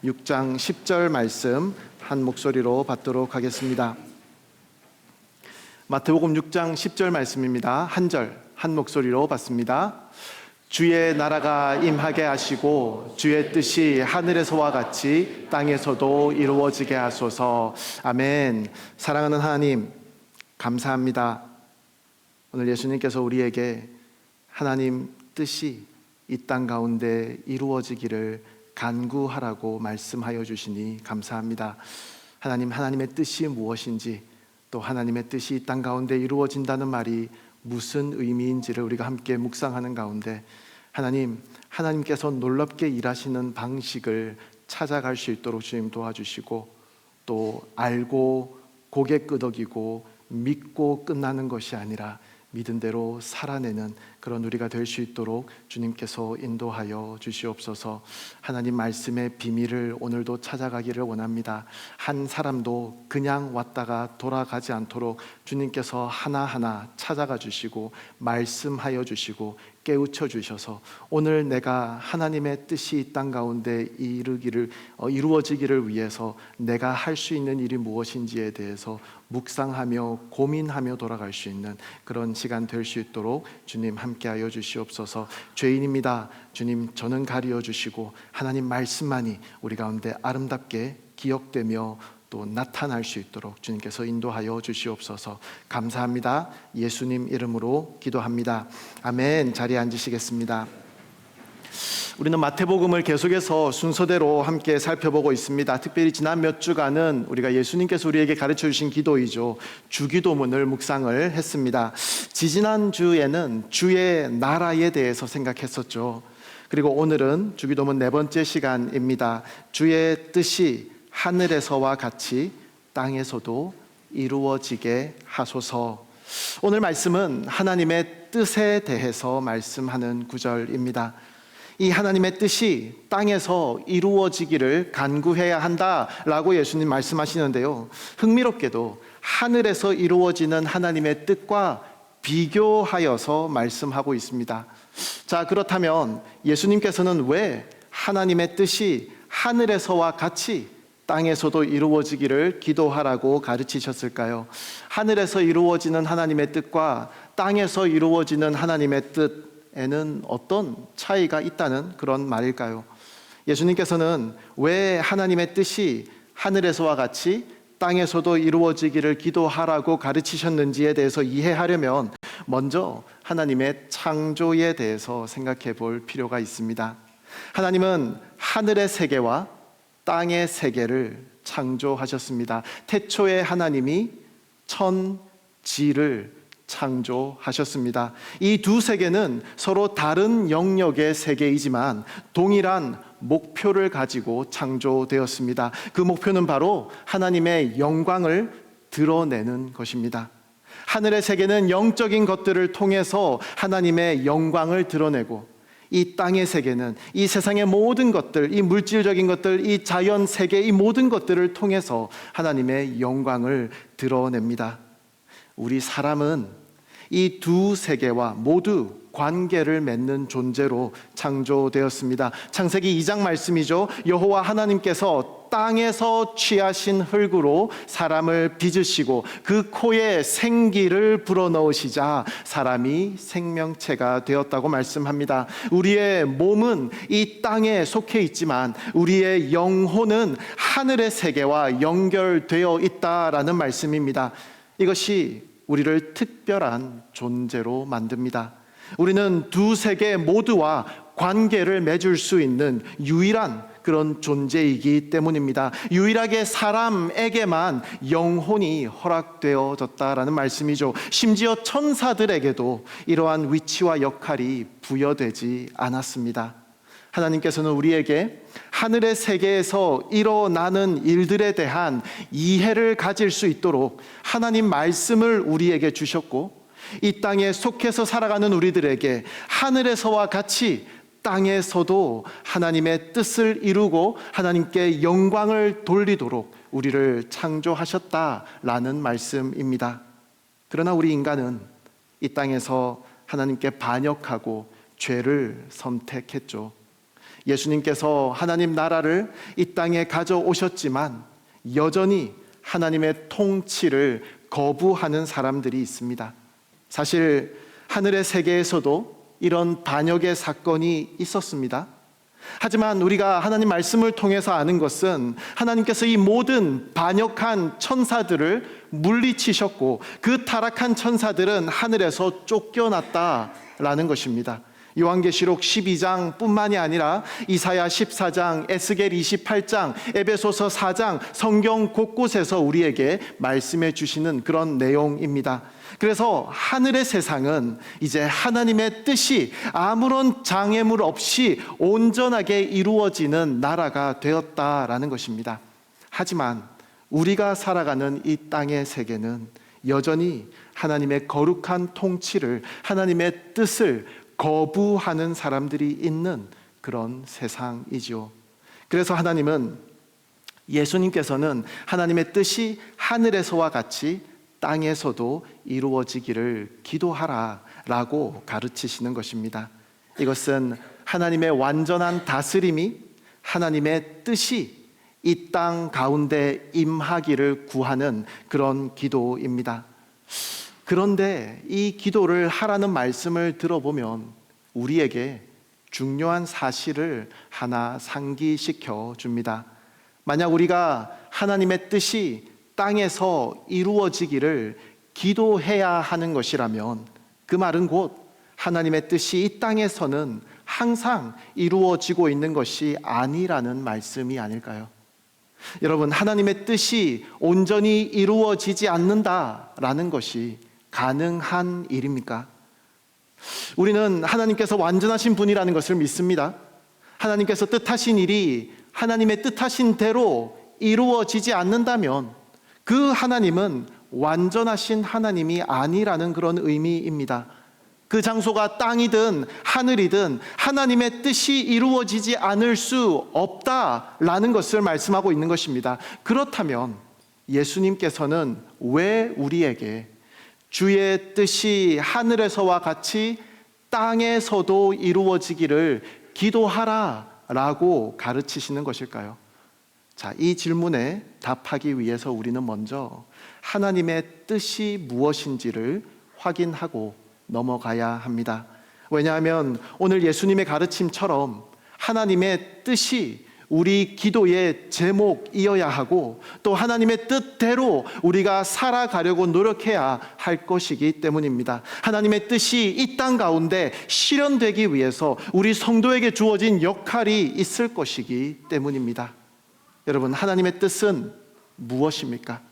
6장 10절 말씀 한 목소리로 받도록 하겠습니다. 마태복음 6장 10절 말씀입니다. 한 절 한 목소리로 받습니다. 주의 나라가 임하게 하시고 주의 뜻이 하늘에서와 같이 땅에서도 이루어지게 하소서. 아멘. 사랑하는 하나님, 감사합니다. 오늘 예수님께서 우리에게 하나님 뜻이 이 땅 가운데 이루어지기를 간구하라고 말씀하여 주시니 감사합니다. 하나님, 하나님의 뜻이 무엇인지, 또 하나님의 뜻이 이 땅 가운데 이루어진다는 말이 무슨 의미인지를 우리가 함께 묵상하는 가운데 하나님, 하나님께서 놀랍게 일하시는 방식을 찾아갈 수 있도록 주님 도와주시고, 또 알고 고개 끄덕이고 믿고 끝나는 것이 아니라 믿은 대로 살아내는 그런 우리가 될 수 있도록 주님께서 인도하여 주시옵소서. 하나님 말씀의 비밀을 오늘도 찾아가기를 원합니다. 한 사람도 그냥 왔다가 돌아가지 않도록 주님께서 하나하나 찾아가 주시고 말씀하여 주시고 깨우쳐 주셔서 오늘 내가 하나님의 뜻이 이 땅 가운데 이루어지기를 위해서 내가 할 수 있는 일이 무엇인지에 대해서 묵상하며 고민하며 돌아갈 수 있는 그런 시간 될 수 있도록 주님 함께하여 주시옵소서. 죄인입니다. 주님, 저는 가리어 주시고 하나님 말씀만이 우리 가운데 아름답게 기억되며 또 나타날 수 있도록 주님께서 인도하여 주시옵소서. 감사합니다. 예수님 이름으로 기도합니다. 아멘. 자리에 앉으시겠습니다. 우리는 마태복음을 계속해서 순서대로 함께 살펴보고 있습니다. 특별히 지난 몇 주간은 우리가 예수님께서 우리에게 가르쳐 주신 기도이죠, 주기도문을 묵상을 했습니다. 지지난 주에는 주의 나라에 대해서 생각했었죠. 그리고 오늘은 주기도문 네 번째 시간입니다. 주의 뜻이 하늘에서와 같이 땅에서도 이루어지게 하소서. 오늘 말씀은 하나님의 뜻에 대해서 말씀하는 구절입니다. 이 하나님의 뜻이 땅에서 이루어지기를 간구해야 한다라고 예수님 말씀하시는데요, 흥미롭게도 하늘에서 이루어지는 하나님의 뜻과 비교하여서 말씀하고 있습니다. 자, 그렇다면 예수님께서는 왜 하나님의 뜻이 하늘에서와 같이 땅에서도 이루어지기를 기도하라고 가르치셨을까요? 하늘에서 이루어지는 하나님의 뜻과 땅에서 이루어지는 하나님의 뜻에는 어떤 차이가 있다는 그런 말일까요? 예수님께서는 왜 하나님의 뜻이 하늘에서와 같이 땅에서도 이루어지기를 기도하라고 가르치셨는지에 대해서 이해하려면 먼저 하나님의 창조에 대해서 생각해 볼 필요가 있습니다. 하나님은 하늘의 세계와 땅의 세계를 창조하셨습니다. 태초에 하나님이 천지를 창조하셨습니다. 이 두 세계는 서로 다른 영역의 세계이지만 동일한 목표를 가지고 창조되었습니다. 그 목표는 바로 하나님의 영광을 드러내는 것입니다. 하늘의 세계는 영적인 것들을 통해서 하나님의 영광을 드러내고, 이 땅의 세계는 이 세상의 모든 것들, 이 물질적인 것들, 이 자연 세계, 이 모든 것들을 통해서 하나님의 영광을 드러냅니다. 우리 사람은 이 두 세계와 모두 관계를 맺는 존재로 창조되었습니다. 창세기 2장 말씀이죠. 여호와 하나님께서 땅에서 취하신 흙으로 사람을 빚으시고 그 코에 생기를 불어넣으시자 사람이 생명체가 되었다고 말씀합니다. 우리의 몸은 이 땅에 속해 있지만 우리의 영혼은 하늘의 세계와 연결되어 있다라는 말씀입니다. 이것이 우리를 특별한 존재로 만듭니다. 우리는 두 세계 모두와 관계를 맺을 수 있는 유일한 그런 존재이기 때문입니다. 유일하게 사람에게만 영혼이 허락되어졌다라는 말씀이죠. 심지어 천사들에게도 이러한 위치와 역할이 부여되지 않았습니다. 하나님께서는 우리에게 하늘의 세계에서 일어나는 일들에 대한 이해를 가질 수 있도록 하나님 말씀을 우리에게 주셨고, 이 땅에 속해서 살아가는 우리들에게 하늘에서와 같이 땅에서도 하나님의 뜻을 이루고 하나님께 영광을 돌리도록 우리를 창조하셨다라는 말씀입니다. 그러나 우리 인간은 이 땅에서 하나님께 반역하고 죄를 선택했죠. 예수님께서 하나님 나라를 이 땅에 가져오셨지만 여전히 하나님의 통치를 거부하는 사람들이 있습니다. 사실 하늘의 세계에서도 이런 반역의 사건이 있었습니다. 하지만 우리가 하나님 말씀을 통해서 아는 것은 하나님께서 이 모든 반역한 천사들을 물리치셨고 그 타락한 천사들은 하늘에서 쫓겨났다라는 것입니다. 요한계시록 12장 뿐만이 아니라 이사야 14장, 에스겔 28장, 에베소서 4장 성경 곳곳에서 우리에게 말씀해 주시는 그런 내용입니다. 그래서 하늘의 세상은 이제 하나님의 뜻이 아무런 장애물 없이 온전하게 이루어지는 나라가 되었다라는 것입니다. 하지만 우리가 살아가는 이 땅의 세계는 여전히 하나님의 거룩한 통치를, 하나님의 뜻을 거부하는 사람들이 있는 그런 세상이지요. 그래서 하나님은, 예수님께서는 하나님의 뜻이 하늘에서와 같이 땅에서도 이루어지기를 기도하라 라고 가르치시는 것입니다. 이것은 하나님의 완전한 다스림이, 하나님의 뜻이 이 땅 가운데 임하기를 구하는 그런 기도입니다. 그런데 이 기도를 하라는 말씀을 들어보면 우리에게 중요한 사실을 하나 상기시켜 줍니다. 만약 우리가 하나님의 뜻이 땅에서 이루어지기를 기도해야 하는 것이라면 그 말은 곧 하나님의 뜻이 이 땅에서는 항상 이루어지고 있는 것이 아니라는 말씀이 아닐까요? 여러분, 하나님의 뜻이 온전히 이루어지지 않는다라는 것이 가능한 일입니까? 우리는 하나님께서 완전하신 분이라는 것을 믿습니다. 하나님께서 뜻하신 일이 하나님의 뜻하신 대로 이루어지지 않는다면 그 하나님은 완전하신 하나님이 아니라는 그런 의미입니다. 그 장소가 땅이든 하늘이든 하나님의 뜻이 이루어지지 않을 수 없다라는 것을 말씀하고 있는 것입니다. 그렇다면 예수님께서는 왜 우리에게 주의 뜻이 하늘에서와 같이 땅에서도 이루어지기를 기도하라라고 가르치시는 것일까요? 자, 이 질문에 답하기 위해서 우리는 먼저 하나님의 뜻이 무엇인지를 확인하고 넘어가야 합니다. 왜냐하면 오늘 예수님의 가르침처럼 하나님의 뜻이 우리 기도의 제목이어야 하고 또 하나님의 뜻대로 우리가 살아가려고 노력해야 할 것이기 때문입니다. 하나님의 뜻이 이 땅 가운데 실현되기 위해서 우리 성도에게 주어진 역할이 있을 것이기 때문입니다. 여러분, 하나님의 뜻은 무엇입니까?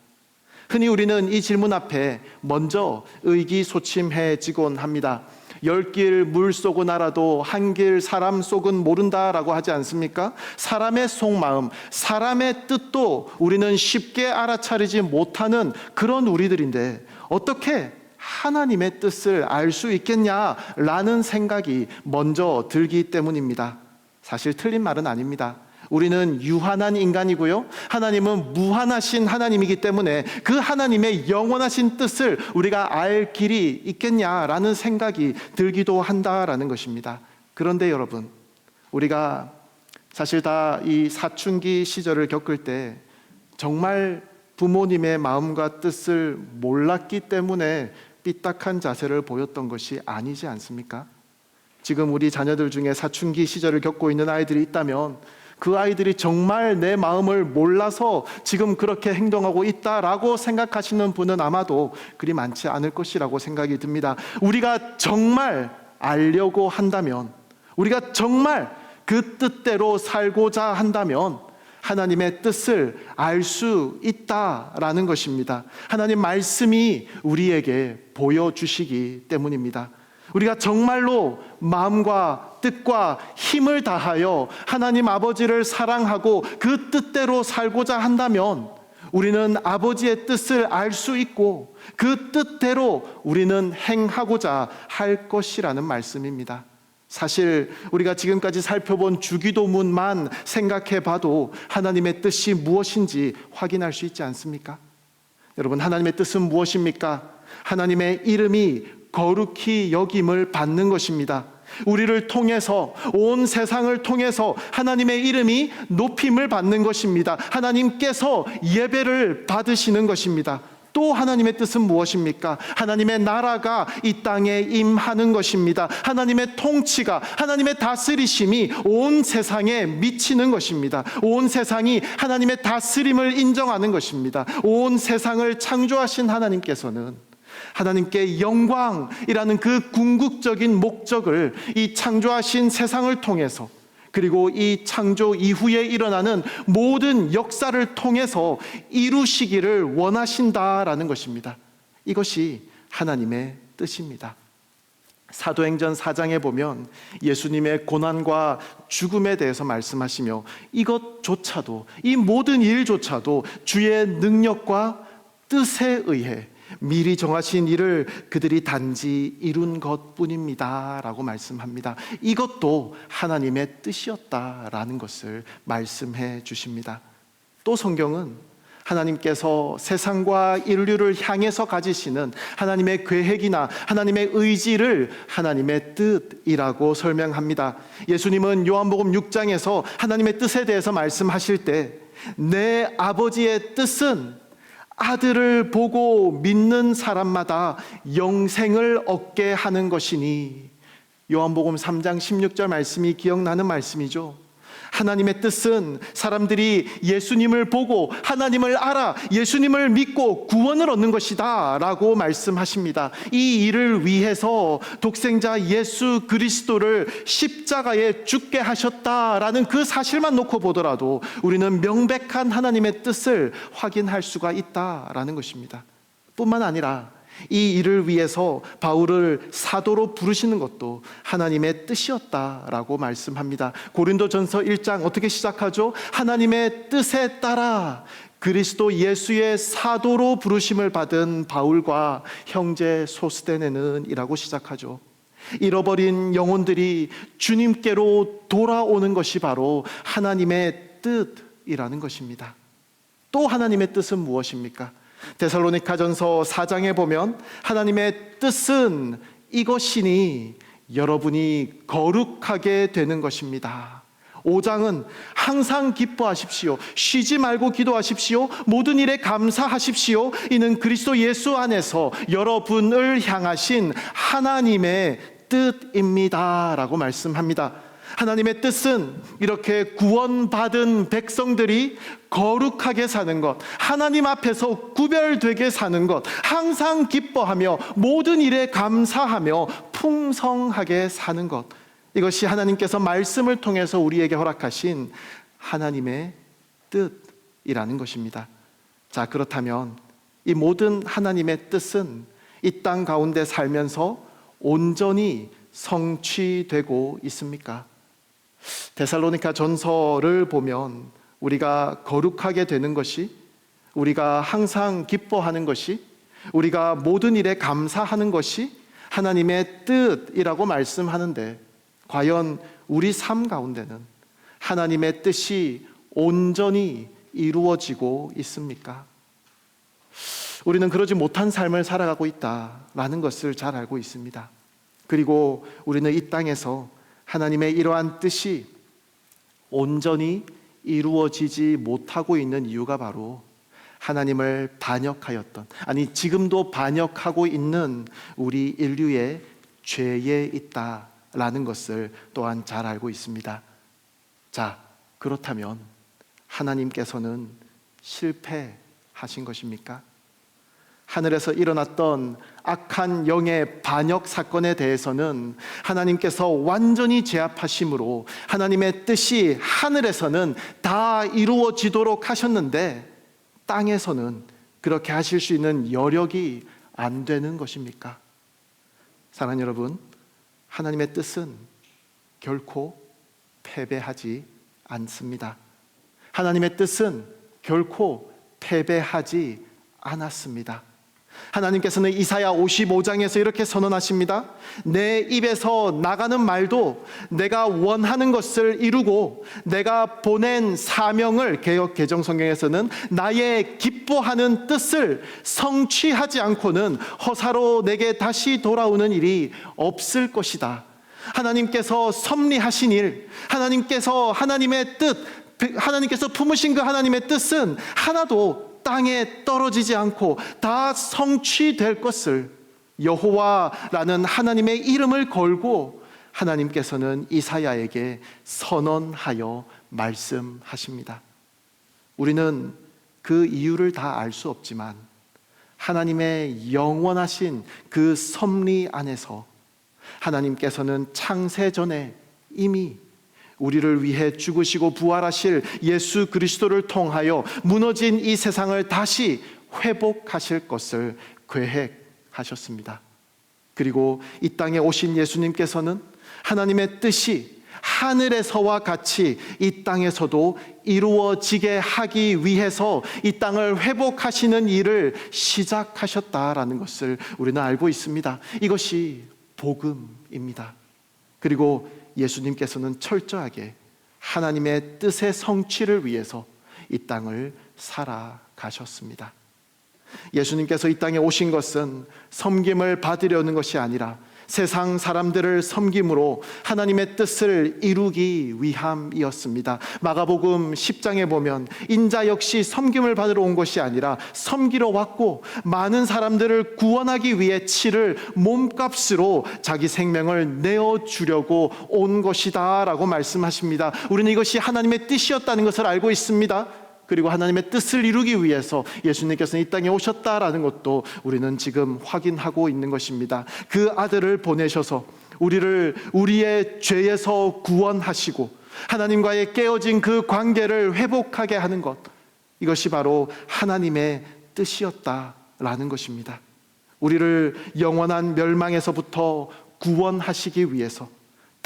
흔히 우리는 이 질문 앞에 먼저 의기소침해지곤 합니다. 10길 물 속은 알아도 한 길 사람 속은 모른다라고 하지 않습니까? 사람의 속마음, 사람의 뜻도 우리는 쉽게 알아차리지 못하는 그런 우리들인데 어떻게 하나님의 뜻을 알 수 있겠냐라는 생각이 먼저 들기 때문입니다. 사실 틀린 말은 아닙니다. 우리는 유한한 인간이고요, 하나님은 무한하신 하나님이기 때문에 그 하나님의 영원하신 뜻을 우리가 알 길이 있겠냐라는 생각이 들기도 한다라는 것입니다. 그런데 여러분, 우리가 사실 다 이 사춘기 시절을 겪을 때 정말 부모님의 마음과 뜻을 몰랐기 때문에 삐딱한 자세를 보였던 것이 아니지 않습니까? 지금 우리 자녀들 중에 사춘기 시절을 겪고 있는 아이들이 있다면 그 아이들이 정말 내 마음을 몰라서 지금 그렇게 행동하고 있다라고 생각하시는 분은 아마도 그리 많지 않을 것이라고 생각이 듭니다. 우리가 정말 알려고 한다면, 우리가 정말 그 뜻대로 살고자 한다면 하나님의 뜻을 알 수 있다라는 것입니다. 하나님 말씀이 우리에게 보여주시기 때문입니다. 우리가 정말로 마음과 뜻과 힘을 다하여 하나님 아버지를 사랑하고 그 뜻대로 살고자 한다면 우리는 아버지의 뜻을 알 수 있고 그 뜻대로 우리는 행하고자 할 것이라는 말씀입니다. 사실 우리가 지금까지 살펴본 주기도문만 생각해 봐도 하나님의 뜻이 무엇인지 확인할 수 있지 않습니까? 여러분, 하나님의 뜻은 무엇입니까? 하나님의 이름이 거룩히 여김을 받는 것입니다. 우리를 통해서, 온 세상을 통해서 하나님의 이름이 높임을 받는 것입니다. 하나님께서 예배를 받으시는 것입니다. 또 하나님의 뜻은 무엇입니까? 하나님의 나라가 이 땅에 임하는 것입니다. 하나님의 통치가, 하나님의 다스리심이 온 세상에 미치는 것입니다. 온 세상이 하나님의 다스림을 인정하는 것입니다. 온 세상을 창조하신 하나님께서는 하나님께 영광이라는 그 궁극적인 목적을 이 창조하신 세상을 통해서, 그리고 이 창조 이후에 일어나는 모든 역사를 통해서 이루시기를 원하신다라는 것입니다. 이것이 하나님의 뜻입니다. 사도행전 4장에 보면 예수님의 고난과 죽음에 대해서 말씀하시며 이것조차도, 이 모든 일조차도 주의 능력과 뜻에 의해 미리 정하신 일을 그들이 단지 이룬 것뿐입니다 라고 말씀합니다. 이것도 하나님의 뜻이었다라는 것을 말씀해 주십니다. 또 성경은 하나님께서 세상과 인류를 향해서 가지시는 하나님의 계획이나 하나님의 의지를 하나님의 뜻이라고 설명합니다. 예수님은 요한복음 6장에서 하나님의 뜻에 대해서 말씀하실 때, 내 아버지의 뜻은 아들을 보고 믿는 사람마다 영생을 얻게 하는 것이니, 요한복음 3장 16절 말씀이 기억나는 말씀이죠. 하나님의 뜻은 사람들이 예수님을 보고 하나님을 알아 예수님을 믿고 구원을 얻는 것이다 라고 말씀하십니다. 이 일을 위해서 독생자 예수 그리스도를 십자가에 죽게 하셨다라는 그 사실만 놓고 보더라도 우리는 명백한 하나님의 뜻을 확인할 수가 있다라는 것입니다. 뿐만 아니라 이 일을 위해서 바울을 사도로 부르시는 것도 하나님의 뜻이었다라고 말씀합니다. 고린도전서 1장 어떻게 시작하죠? 하나님의 뜻에 따라 그리스도 예수의 사도로 부르심을 받은 바울과 형제 소스데네는 이라고 시작하죠. 잃어버린 영혼들이 주님께로 돌아오는 것이 바로 하나님의 뜻이라는 것입니다. 또 하나님의 뜻은 무엇입니까? 데살로니가전서 4장에 보면 하나님의 뜻은 이것이니 여러분이 거룩하게 되는 것입니다. 5장은 항상 기뻐하십시오. 쉬지 말고 기도하십시오. 모든 일에 감사하십시오. 이는 그리스도 예수 안에서 여러분을 향하신 하나님의 뜻입니다 라고 말씀합니다. 하나님의 뜻은 이렇게 구원받은 백성들이 거룩하게 사는 것, 하나님 앞에서 구별되게 사는 것, 항상 기뻐하며 모든 일에 감사하며 풍성하게 사는 것, 이것이 하나님께서 말씀을 통해서 우리에게 허락하신 하나님의 뜻이라는 것입니다. 자, 그렇다면 이 모든 하나님의 뜻은 이 땅 가운데 살면서 온전히 성취되고 있습니까? 데살로니가 전서를 보면 우리가 거룩하게 되는 것이, 우리가 항상 기뻐하는 것이, 우리가 모든 일에 감사하는 것이 하나님의 뜻이라고 말씀하는데, 과연 우리 삶 가운데는 하나님의 뜻이 온전히 이루어지고 있습니까? 우리는 그러지 못한 삶을 살아가고 있다라는 것을 잘 알고 있습니다. 그리고 우리는 이 땅에서 하나님의 이러한 뜻이 온전히 이루어지지 못하고 있는 이유가 바로 하나님을 반역하였던, 아니 지금도 반역하고 있는 우리 인류의 죄에 있다라는 것을 또한 잘 알고 있습니다. 자, 그렇다면 하나님께서는 실패하신 것입니까? 하늘에서 일어났던 악한 영의 반역 사건에 대해서는 하나님께서 완전히 제압하심으로 하나님의 뜻이 하늘에서는 다 이루어지도록 하셨는데, 땅에서는 그렇게 하실 수 있는 여력이 안 되는 것입니까? 사랑하는 여러분, 하나님의 뜻은 결코 패배하지 않습니다. 하나님의 뜻은 결코 패배하지 않았습니다. 하나님께서는 이사야 55장에서 이렇게 선언하십니다. 내 입에서 나가는 말도 내가 원하는 것을 이루고 내가 보낸 사명을, 개역 개정 성경에서는 나의 기뻐하는 뜻을 성취하지 않고는 허사로 내게 다시 돌아오는 일이 없을 것이다. 하나님께서 섭리하신 일, 하나님의 뜻, 하나님께서 품으신 그 하나님의 뜻은 하나도 땅에 떨어지지 않고 다 성취될 것을 여호와라는 하나님의 이름을 걸고 하나님께서는 이사야에게 선언하여 말씀하십니다. 우리는 그 이유를 다 알 수 없지만 하나님의 영원하신 그 섭리 안에서 하나님께서는 창세 전에 이미 우리를 위해 죽으시고 부활하실 예수 그리스도를 통하여 무너진 이 세상을 다시 회복하실 것을 계획하셨습니다. 그리고 이 땅에 오신 예수님께서는 하나님의 뜻이 하늘에서와 같이 이 땅에서도 이루어지게 하기 위해서 이 땅을 회복하시는 일을 시작하셨다라는 것을 우리는 알고 있습니다. 이것이 복음입니다. 그리고 예수님께서는 철저하게 하나님의 뜻의 성취를 위해서 이 땅을 살아가셨습니다. 예수님께서 이 땅에 오신 것은 섬김을 받으려는 것이 아니라 세상 사람들을 섬김으로 하나님의 뜻을 이루기 위함이었습니다. 마가복음 10장에 보면 인자 역시 섬김을 받으러 온 것이 아니라 섬기러 왔고 많은 사람들을 구원하기 위해 치를 몸값으로 자기 생명을 내어주려고 온 것이다 라고 말씀하십니다. 우리는 이것이 하나님의 뜻이었다는 것을 알고 있습니다. 그리고 하나님의 뜻을 이루기 위해서 예수님께서는 이 땅에 오셨다라는 것도 우리는 지금 확인하고 있는 것입니다. 그 아들을 보내셔서 우리를 우리의 죄에서 구원하시고 하나님과의 깨어진 그 관계를 회복하게 하는 것, 이것이 바로 하나님의 뜻이었다라는 것입니다. 우리를 영원한 멸망에서부터 구원하시기 위해서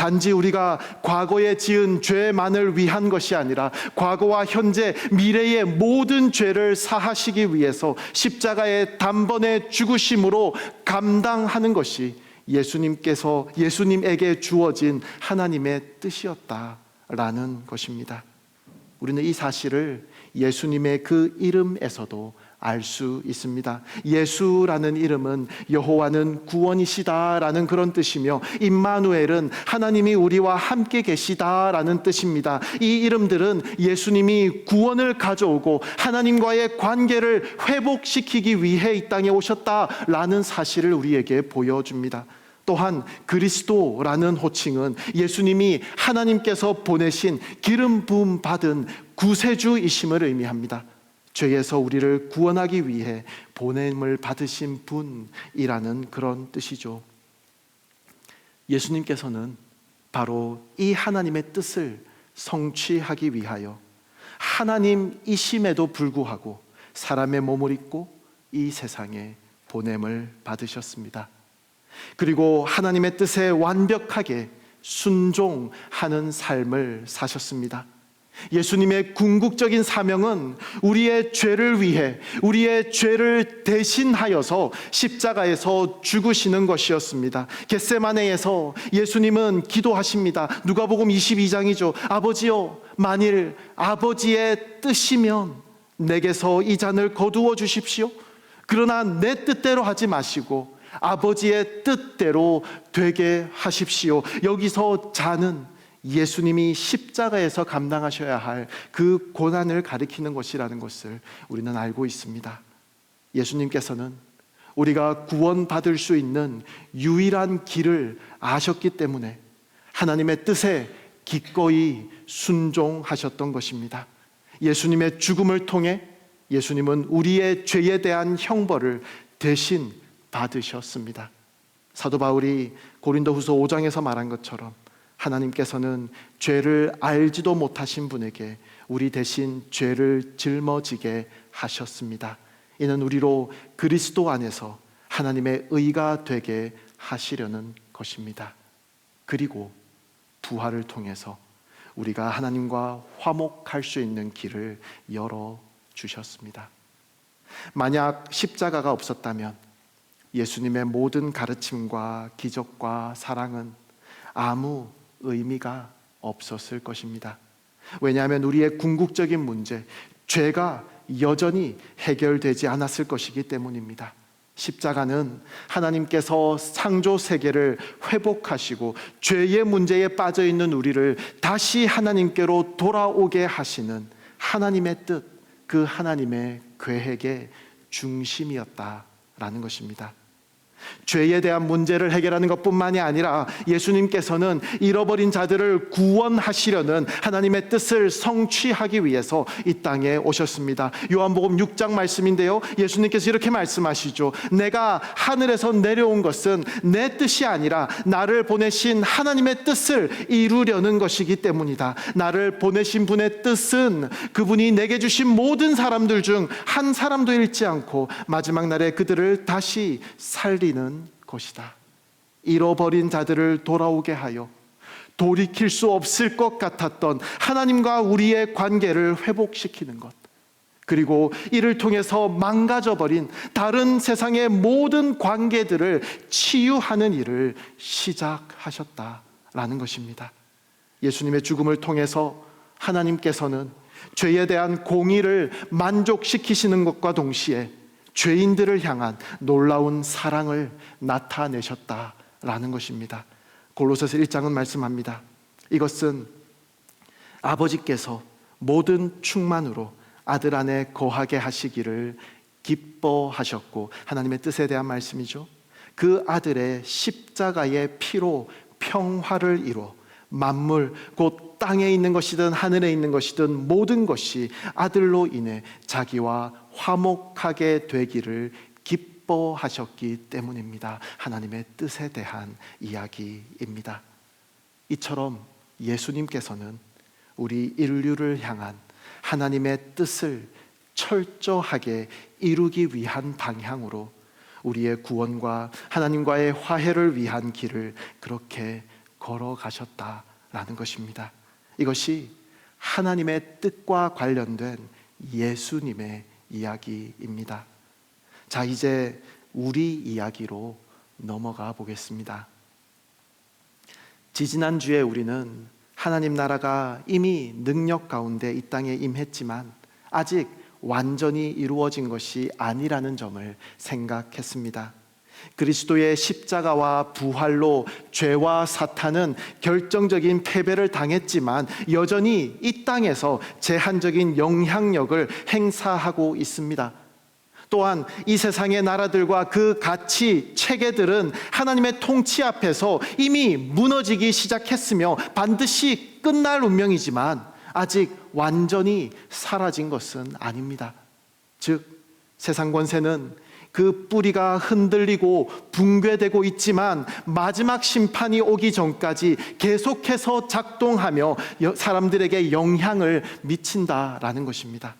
단지 우리가 과거에 지은 죄만을 위한 것이 아니라 과거와 현재, 미래의 모든 죄를 사하시기 위해서 십자가의 단번에 죽으심으로 감당하는 것이 예수님에게 주어진 하나님의 뜻이었다라는 것입니다. 우리는 이 사실을 예수님의 그 이름에서도 알 수 있습니다. 예수라는 이름은 여호와는 구원이시다라는 그런 뜻이며 임마누엘은 하나님이 우리와 함께 계시다라는 뜻입니다. 이 이름들은 예수님이 구원을 가져오고 하나님과의 관계를 회복시키기 위해 이 땅에 오셨다라는 사실을 우리에게 보여줍니다. 또한 그리스도라는 호칭은 예수님이 하나님께서 보내신 기름 부음 받은 구세주이심을 의미합니다. 죄에서 우리를 구원하기 위해 보냄을 받으신 분이라는 그런 뜻이죠. 예수님께서는 바로 이 하나님의 뜻을 성취하기 위하여 하나님이심에도 불구하고 사람의 몸을 입고 이 세상에 보냄을 받으셨습니다. 그리고 하나님의 뜻에 완벽하게 순종하는 삶을 사셨습니다. 예수님의 궁극적인 사명은 우리의 죄를 위해 우리의 죄를 대신하여서 십자가에서 죽으시는 것이었습니다. 겟세마네에서 예수님은 기도하십니다. 누가복음 22장이죠. 아버지여, 만일 아버지의 뜻이면 내게서 이 잔을 거두어 주십시오. 그러나 내 뜻대로 하지 마시고 아버지의 뜻대로 되게 하십시오. 여기서 잔은 예수님이 십자가에서 감당하셔야 할 그 고난을 가리키는 것이라는 것을 우리는 알고 있습니다. 예수님께서는 우리가 구원받을 수 있는 유일한 길을 아셨기 때문에 하나님의 뜻에 기꺼이 순종하셨던 것입니다. 예수님의 죽음을 통해 예수님은 우리의 죄에 대한 형벌을 대신 받으셨습니다. 사도 바울이 고린도후서 5장에서 말한 것처럼 하나님께서는 죄를 알지도 못하신 분에게 우리 대신 죄를 짊어지게 하셨습니다. 이는 우리로 그리스도 안에서 하나님의 의가 되게 하시려는 것입니다. 그리고 부활을 통해서 우리가 하나님과 화목할 수 있는 길을 열어주셨습니다. 만약 십자가가 없었다면 예수님의 모든 가르침과 기적과 사랑은 아무 의미가 없었을 것입니다. 왜냐하면 우리의 궁극적인 문제, 죄가 여전히 해결되지 않았을 것이기 때문입니다. 십자가는 하나님께서 창조 세계를 회복하시고 죄의 문제에 빠져 있는 우리를 다시 하나님께로 돌아오게 하시는 하나님의 뜻, 그 하나님의 계획의 중심이었다라는 것입니다. 죄에 대한 문제를 해결하는 것뿐만이 아니라 예수님께서는 잃어버린 자들을 구원하시려는 하나님의 뜻을 성취하기 위해서 이 땅에 오셨습니다. 요한복음 6장 말씀인데요, 예수님께서 이렇게 말씀하시죠. 내가 하늘에서 내려온 것은 내 뜻이 아니라 나를 보내신 하나님의 뜻을 이루려는 것이기 때문이다. 나를 보내신 분의 뜻은 그분이 내게 주신 모든 사람들 중 한 사람도 잃지 않고 마지막 날에 그들을 다시 살리는 것이다. 잃어버린 자들을 돌아오게 하여 돌이킬 수 없을 것 같았던 하나님과 우리의 관계를 회복시키는 것, 그리고 이를 통해서 망가져버린 다른 세상의 모든 관계들을 치유하는 일을 시작하셨다라는 것입니다. 예수님의 죽음을 통해서 하나님께서는 죄에 대한 공의를 만족시키시는 것과 동시에 죄인들을 향한 놀라운 사랑을 나타내셨다라는 것입니다. 골로새서 1장은 말씀합니다. 이것은 아버지께서 모든 충만으로 아들 안에 거하게 하시기를 기뻐하셨고, 하나님의 뜻에 대한 말씀이죠. 그 아들의 십자가의 피로 평화를 이루어 만물, 곧 땅에 있는 것이든 하늘에 있는 것이든 모든 것이 아들로 인해 자기와 화목하게 되기를 기뻐하셨기 때문입니다. 하나님의 뜻에 대한 이야기입니다. 이처럼 예수님께서는 우리 인류를 향한 하나님의 뜻을 철저하게 이루기 위한 방향으로 우리의 구원과 하나님과의 화해를 위한 길을 그렇게 걸어가셨다라는 것입니다. 이것이 하나님의 뜻과 관련된 예수님의 이야기입니다. 자, 이제 우리 이야기로 넘어가 보겠습니다. 지지난주에 우리는 하나님 나라가 이미 능력 가운데 이 땅에 임했지만 아직 완전히 이루어진 것이 아니라는 점을 생각했습니다. 그리스도의 십자가와 부활로 죄와 사탄은 결정적인 패배를 당했지만 여전히 이 땅에서 제한적인 영향력을 행사하고 있습니다. 또한 이 세상의 나라들과 그 가치, 체계들은 하나님의 통치 앞에서 이미 무너지기 시작했으며 반드시 끝날 운명이지만 아직 완전히 사라진 것은 아닙니다. 즉, 세상 권세는 그 뿌리가 흔들리고 붕괴되고 있지만 마지막 심판이 오기 전까지 계속해서 작동하며 사람들에게 영향을 미친다라는 것입니다.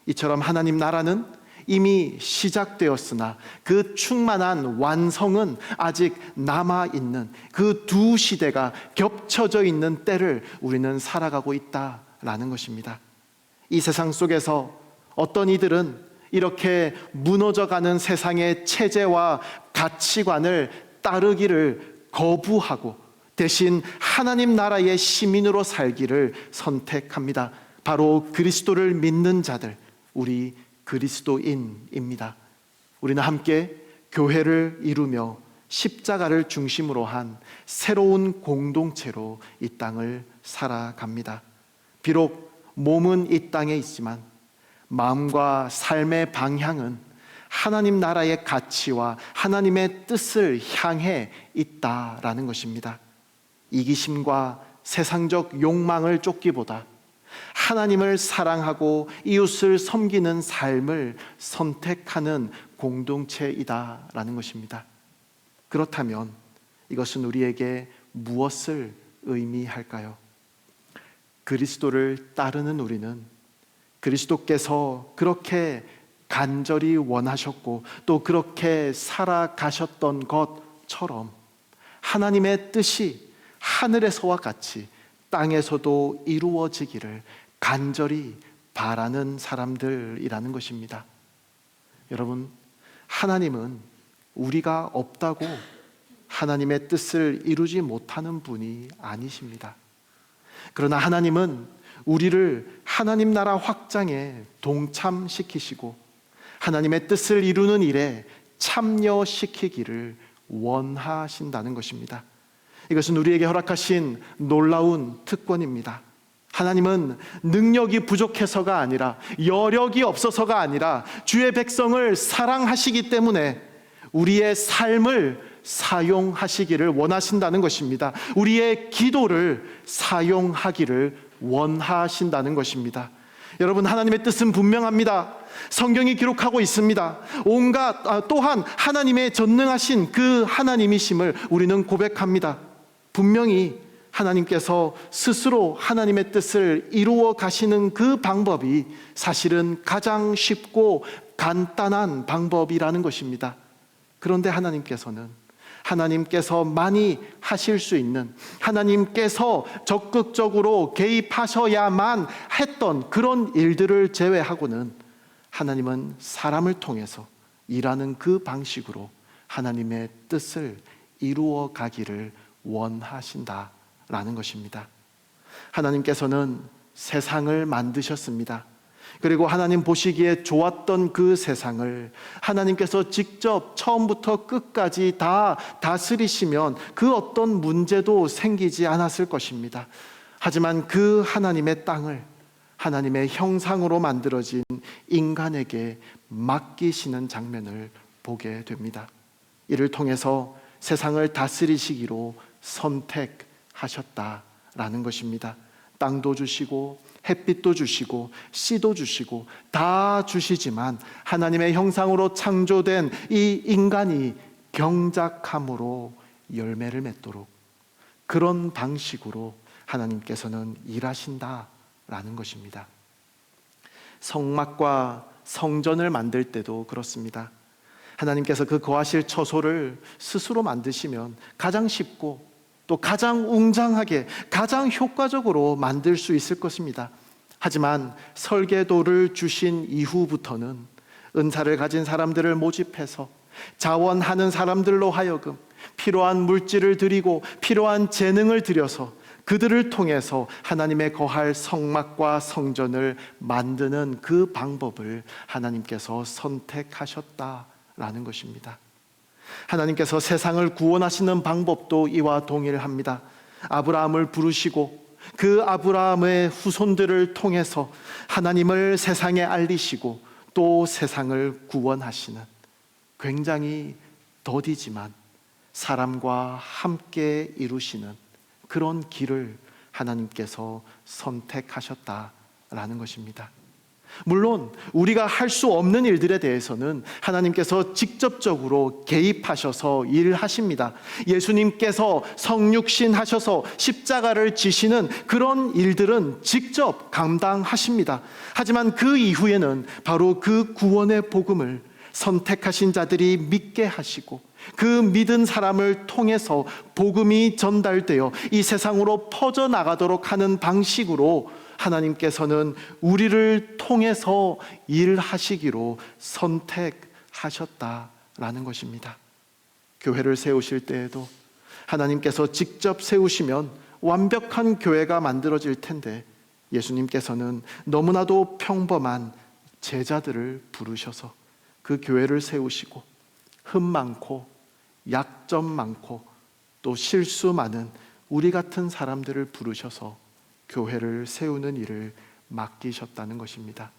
이처럼 하나님 나라는 이미 시작되었으나 그 충만한 완성은 아직 남아있는 그 두 시대가 겹쳐져 있는 때를 우리는 살아가고 있다라는 것입니다. 이 세상 속에서 어떤 이들은 이렇게 무너져가는 세상의 체제와 가치관을 따르기를 거부하고 대신 하나님 나라의 시민으로 살기를 선택합니다. 바로 그리스도를 믿는 자들, 우리 그리스도인입니다. 우리는 함께 교회를 이루며 십자가를 중심으로 한 새로운 공동체로 이 땅을 살아갑니다. 비록 몸은 이 땅에 있지만 마음과 삶의 방향은 하나님 나라의 가치와 하나님의 뜻을 향해 있다라는 것입니다. 이기심과 세상적 욕망을 쫓기보다 하나님을 사랑하고 이웃을 섬기는 삶을 선택하는 공동체이다라는 것입니다. 그렇다면 이것은 우리에게 무엇을 의미할까요? 그리스도를 따르는 우리는 그리스도께서 그렇게 간절히 원하셨고 또 그렇게 살아가셨던 것처럼 하나님의 뜻이 하늘에서와 같이 땅에서도 이루어지기를 간절히 바라는 사람들이라는 것입니다. 여러분, 하나님은 우리가 없다고 하나님의 뜻을 이루지 못하는 분이 아니십니다. 그러나 하나님은 우리를 하나님 나라 확장에 동참시키시고 하나님의 뜻을 이루는 일에 참여시키기를 원하신다는 것입니다. 이것은 우리에게 허락하신 놀라운 특권입니다. 하나님은 능력이 부족해서가 아니라, 여력이 없어서가 아니라, 주의 백성을 사랑하시기 때문에 우리의 삶을 사용하시기를 원하신다는 것입니다. 우리의 기도를 사용하기를 원하신다는 것입니다. 여러분, 하나님의 뜻은 분명합니다. 성경이 기록하고 있습니다. 또한 하나님의 전능하신 그 하나님이심을 우리는 고백합니다. 분명히 하나님께서 스스로 하나님의 뜻을 이루어 가시는 그 방법이 사실은 가장 쉽고 간단한 방법이라는 것입니다. 그런데 하나님께서 많이 하실 수 있는, 하나님께서 적극적으로 개입하셔야만 했던 그런 일들을 제외하고는 하나님은 사람을 통해서 일하는 그 방식으로 하나님의 뜻을 이루어 가기를 원하신다라는 것입니다. 하나님께서는 세상을 만드셨습니다. 그리고 하나님 보시기에 좋았던 그 세상을 하나님께서 직접 처음부터 끝까지 다 다스리시면 그 어떤 문제도 생기지 않았을 것입니다. 하지만 그 하나님의 땅을 하나님의 형상으로 만들어진 인간에게 맡기시는 장면을 보게 됩니다. 이를 통해서 세상을 다스리시기로 선택하셨다라는 것입니다. 땅도 주시고 햇빛도 주시고 씨도 주시고 다 주시지만 하나님의 형상으로 창조된 이 인간이 경작함으로 열매를 맺도록 그런 방식으로 하나님께서는 일하신다라는 것입니다. 성막과 성전을 만들 때도 그렇습니다. 하나님께서 그 거하실 처소를 스스로 만드시면 가장 쉽고 또 가장 웅장하게, 가장 효과적으로 만들 수 있을 것입니다. 하지만 설계도를 주신 이후부터는 은사를 가진 사람들을 모집해서 자원하는 사람들로 하여금 필요한 물질을 드리고 필요한 재능을 들여서 그들을 통해서 하나님의 거할 성막과 성전을 만드는 그 방법을 하나님께서 선택하셨다라는 것입니다. 하나님께서 세상을 구원하시는 방법도 이와 동일합니다. 아브라함을 부르시고 그 아브라함의 후손들을 통해서 하나님을 세상에 알리시고 또 세상을 구원하시는, 굉장히 더디지만 사람과 함께 이루시는 그런 길을 하나님께서 선택하셨다라는 것입니다. 물론 우리가 할 수 없는 일들에 대해서는 하나님께서 직접적으로 개입하셔서 일하십니다. 예수님께서 성육신 하셔서 십자가를 지시는 그런 일들은 직접 감당하십니다. 하지만 그 이후에는 바로 그 구원의 복음을 선택하신 자들이 믿게 하시고 그 믿은 사람을 통해서 복음이 전달되어 이 세상으로 퍼져나가도록 하는 방식으로 하나님께서는 우리를 통해서 일하시기로 선택하셨다라는 것입니다. 교회를 세우실 때에도 하나님께서 직접 세우시면 완벽한 교회가 만들어질 텐데 예수님께서는 너무나도 평범한 제자들을 부르셔서 그 교회를 세우시고 흠 많고 약점 많고 또 실수 많은 우리 같은 사람들을 부르셔서 교회를 세우는 일을 맡기셨다는 것입니다.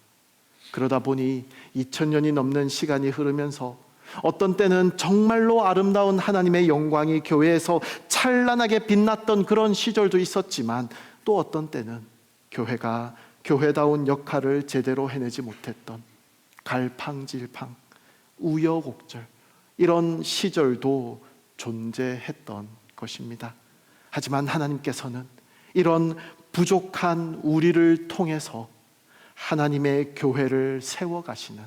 그러다 보니 2000년이 넘는 시간이 흐르면서 어떤 때는 정말로 아름다운 하나님의 영광이 교회에서 찬란하게 빛났던 그런 시절도 있었지만 또 어떤 때는 교회가 교회다운 역할을 제대로 해내지 못했던 갈팡질팡, 우여곡절, 이런 시절도 존재했던 것입니다. 하지만 하나님께서는 이런 부족한 우리를 통해서 하나님의 교회를 세워가시는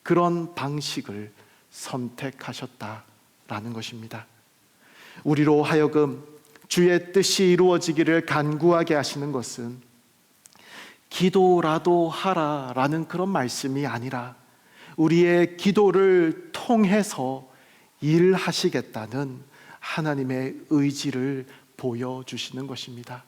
그런 방식을 선택하셨다라는 것입니다. 우리로 하여금 주의 뜻이 이루어지기를 간구하게 하시는 것은 기도라도 하라라는 그런 말씀이 아니라 우리의 기도를 통해서 일하시겠다는 하나님의 의지를 보여주시는 것입니다.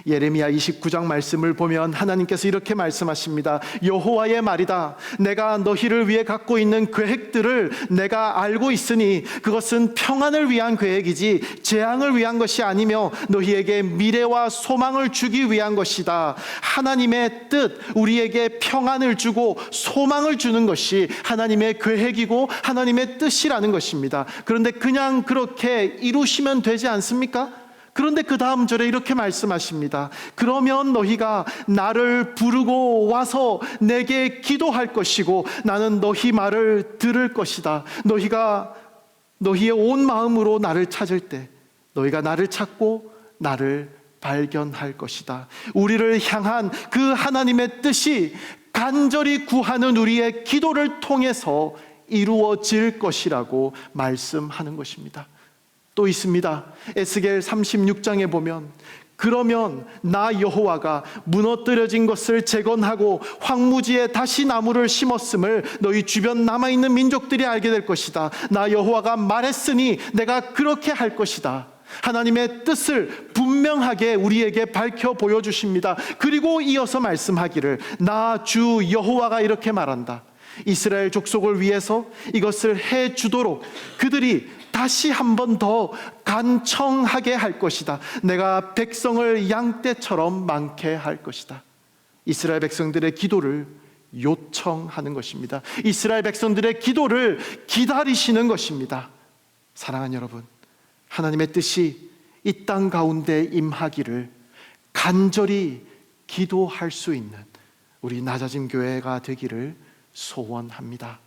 예레미야 29장 말씀을 보면 하나님께서 이렇게 말씀하십니다. 여호와의 말이다. 내가 너희를 위해 갖고 있는 계획들을 내가 알고 있으니 그것은 평안을 위한 계획이지 재앙을 위한 것이 아니며 너희에게 미래와 소망을 주기 위한 것이다. 하나님의 뜻, 우리에게 평안을 주고 소망을 주는 것이 하나님의 계획이고 하나님의 뜻이라는 것입니다. 그런데 그냥 그렇게 이루시면 되지 않습니까? 그런데 그 다음 절에 이렇게 말씀하십니다. 그러면 너희가 나를 부르고 와서 내게 기도할 것이고 나는 너희 말을 들을 것이다. 너희가 너희의 온 마음으로 나를 찾을 때 너희가 나를 찾고 나를 발견할 것이다. 우리를 향한 그 하나님의 뜻이 간절히 구하는 우리의 기도를 통해서 이루어질 것이라고 말씀하는 것입니다. 또 있습니다. 에스겔 36장에 보면 그러면 나 여호와가 무너뜨려진 것을 재건하고 황무지에 다시 나무를 심었음을 너희 주변 남아있는 민족들이 알게 될 것이다. 나 여호와가 말했으니 내가 그렇게 할 것이다. 하나님의 뜻을 분명하게 우리에게 밝혀 보여주십니다. 그리고 이어서 말씀하기를 나 주 여호와가 이렇게 말한다. 이스라엘 족속을 위해서 이것을 해주도록 그들이 다시 한 번 더 간청하게 할 것이다. 내가 백성을 양떼처럼 많게 할 것이다. 이스라엘 백성들의 기도를 요청하는 것입니다. 이스라엘 백성들의 기도를 기다리시는 것입니다. 사랑하는 여러분, 하나님의 뜻이 이 땅 가운데 임하기를 간절히 기도할 수 있는 우리 낮아진 교회가 되기를 소원합니다.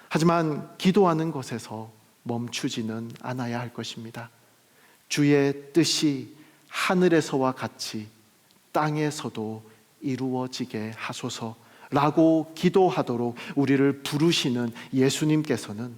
하지만 기도하는 것에서 멈추지는 않아야 할 것입니다. 주의 뜻이 하늘에서와 같이 땅에서도 이루어지게 하소서라고 기도하도록 우리를 부르시는 예수님께서는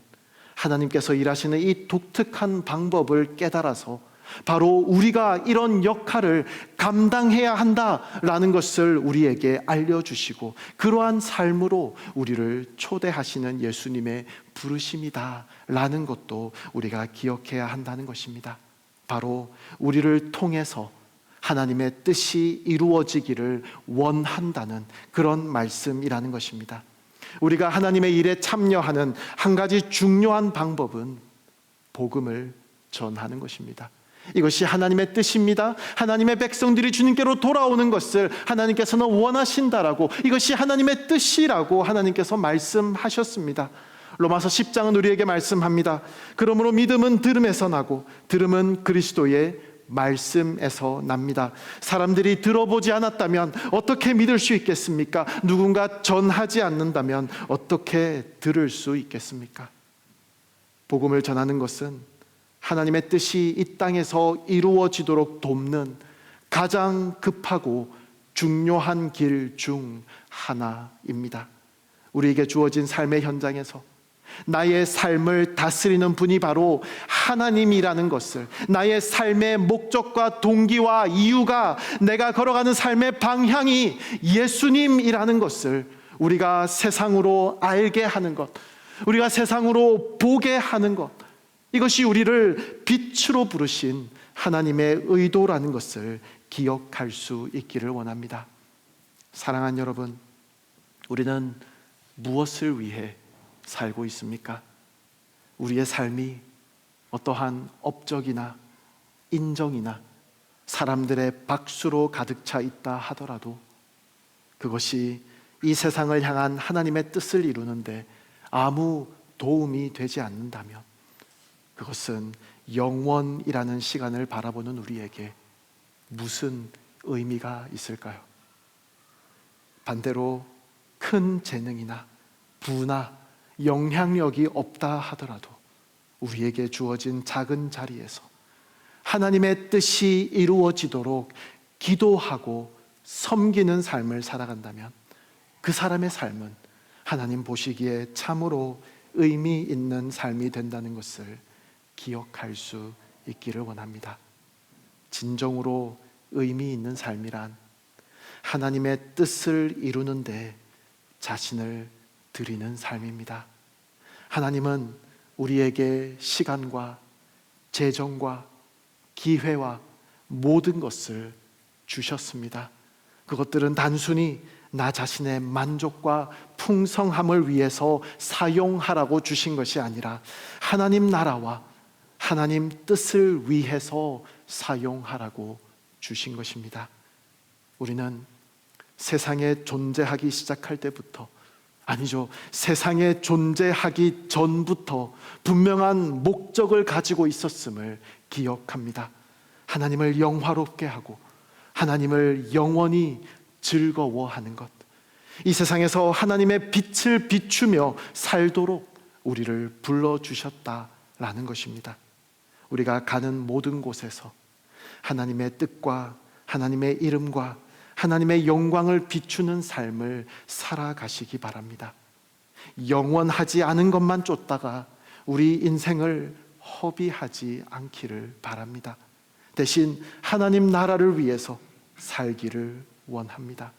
하나님께서 일하시는 이 독특한 방법을 깨달아서 바로 우리가 이런 역할을 감당해야 한다라는 것을 우리에게 알려주시고 그러한 삶으로 우리를 초대하시는 예수님의 부르심이다라는 것도 우리가 기억해야 한다는 것입니다. 바로 우리를 통해서 하나님의 뜻이 이루어지기를 원한다는 그런 말씀이라는 것입니다. 우리가 하나님의 일에 참여하는 한 가지 중요한 방법은 복음을 전하는 것입니다. 이것이 하나님의 뜻입니다. 하나님의 백성들이 주님께로 돌아오는 것을 하나님께서는 원하신다라고, 이것이 하나님의 뜻이라고 하나님께서 말씀하셨습니다. 로마서 10장은 우리에게 말씀합니다. 그러므로 믿음은 들음에서 나고 들음은 그리스도의 말씀에서 납니다. 사람들이 들어보지 않았다면 어떻게 믿을 수 있겠습니까? 누군가 전하지 않는다면 어떻게 들을 수 있겠습니까? 복음을 전하는 것은 하나님의 뜻이 이 땅에서 이루어지도록 돕는 가장 급하고 중요한 길 중 하나입니다. 우리에게 주어진 삶의 현장에서 나의 삶을 다스리는 분이 바로 하나님이라는 것을, 나의 삶의 목적과 동기와 이유가, 내가 걸어가는 삶의 방향이 예수님이라는 것을 우리가 세상으로 알게 하는 것, 우리가 세상으로 보게 하는 것, 이것이 우리를 빛으로 부르신 하나님의 의도라는 것을 기억할 수 있기를 원합니다. 사랑하는 여러분, 우리는 무엇을 위해 살고 있습니까? 우리의 삶이 어떠한 업적이나 인정이나 사람들의 박수로 가득 차 있다 하더라도 그것이 이 세상을 향한 하나님의 뜻을 이루는데 아무 도움이 되지 않는다면 그것은 영원이라는 시간을 바라보는 우리에게 무슨 의미가 있을까요? 반대로 큰 재능이나 부나 영향력이 없다 하더라도 우리에게 주어진 작은 자리에서 하나님의 뜻이 이루어지도록 기도하고 섬기는 삶을 살아간다면 그 사람의 삶은 하나님 보시기에 참으로 의미 있는 삶이 된다는 것을 기억할 수 있기를 원합니다. 진정으로 의미 있는 삶이란 하나님의 뜻을 이루는데 자신을 드리는 삶입니다. 하나님은 우리에게 시간과 재정과 기회와 모든 것을 주셨습니다. 그것들은 단순히 나 자신의 만족과 풍성함을 위해서 사용하라고 주신 것이 아니라 하나님 나라와 하나님 뜻을 위해서 사용하라고 주신 것입니다. 우리는 세상에 존재하기 시작할 때부터, 아니죠, 세상에 존재하기 전부터 분명한 목적을 가지고 있었음을 기억합니다. 하나님을 영화롭게 하고 하나님을 영원히 즐거워하는 것, 이 세상에서 하나님의 빛을 비추며 살도록 우리를 불러주셨다라는 것입니다. 우리가 가는 모든 곳에서 하나님의 뜻과 하나님의 이름과 하나님의 영광을 비추는 삶을 살아가시기 바랍니다. 영원하지 않은 것만 쫓다가 우리 인생을 허비하지 않기를 바랍니다. 대신 하나님 나라를 위해서 살기를 원합니다.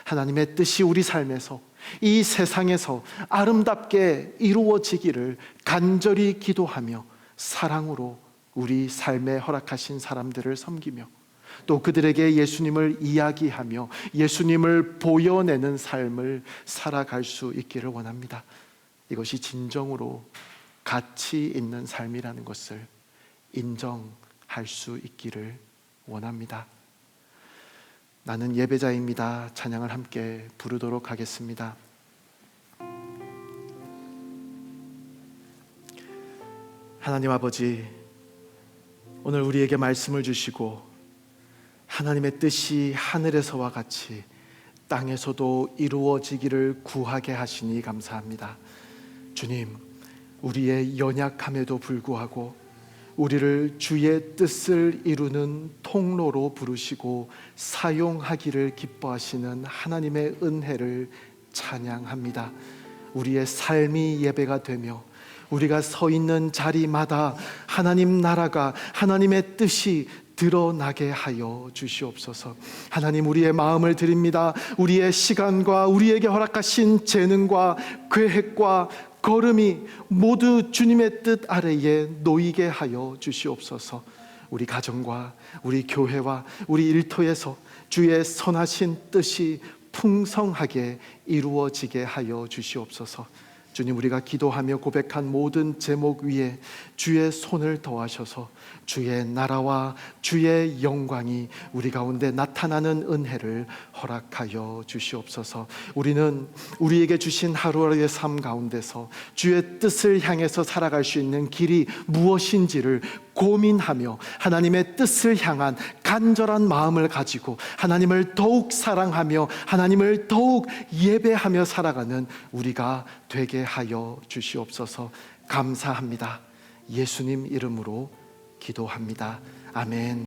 하나님의 뜻이 우리 삶에서, 이 세상에서 아름답게 이루어지기를 간절히 기도하며 사랑으로 우리 삶에 허락하신 사람들을 섬기며 또 그들에게 예수님을 이야기하며 예수님을 보여내는 삶을 살아갈 수 있기를 원합니다. 이것이 진정으로 가치 있는 삶이라는 것을 인정할 수 있기를 원합니다. 나는 예배자입니다. 찬양을 함께 부르도록 하겠습니다. 하나님 아버지, 오늘 우리에게 말씀을 주시고 하나님의 뜻이 하늘에서와 같이 땅에서도 이루어지기를 구하게 하시니 감사합니다. 주님, 우리의 연약함에도 불구하고 우리를 주의 뜻을 이루는 통로로 부르시고 사용하기를 기뻐하시는 하나님의 은혜를 찬양합니다. 우리의 삶이 예배가 되며 우리가 서 있는 자리마다 하나님 나라가, 하나님의 뜻이 드러나게 하여 주시옵소서. 하나님, 우리의 마음을 드립니다. 우리의 시간과 우리에게 허락하신 재능과 계획과 걸음이 모두 주님의 뜻 아래에 놓이게 하여 주시옵소서. 우리 가정과 우리 교회와 우리 일터에서 주의 선하신 뜻이 풍성하게 이루어지게 하여 주시옵소서. 주님, 우리가 기도하며 고백한 모든 제목 위에 주의 손을 더하셔서 주의 나라와 주의 영광이 우리 가운데 나타나는 은혜를 허락하여 주시옵소서. 우리는 우리에게 주신 하루하루의 삶 가운데서 주의 뜻을 향해서 살아갈 수 있는 길이 무엇인지를 고민하며 하나님의 뜻을 향한 간절한 마음을 가지고 하나님을 더욱 사랑하며 하나님을 더욱 예배하며 살아가는 우리가 되게 하여 주시옵소서. 감사합니다. 예수님 이름으로 기도합니다. 아멘.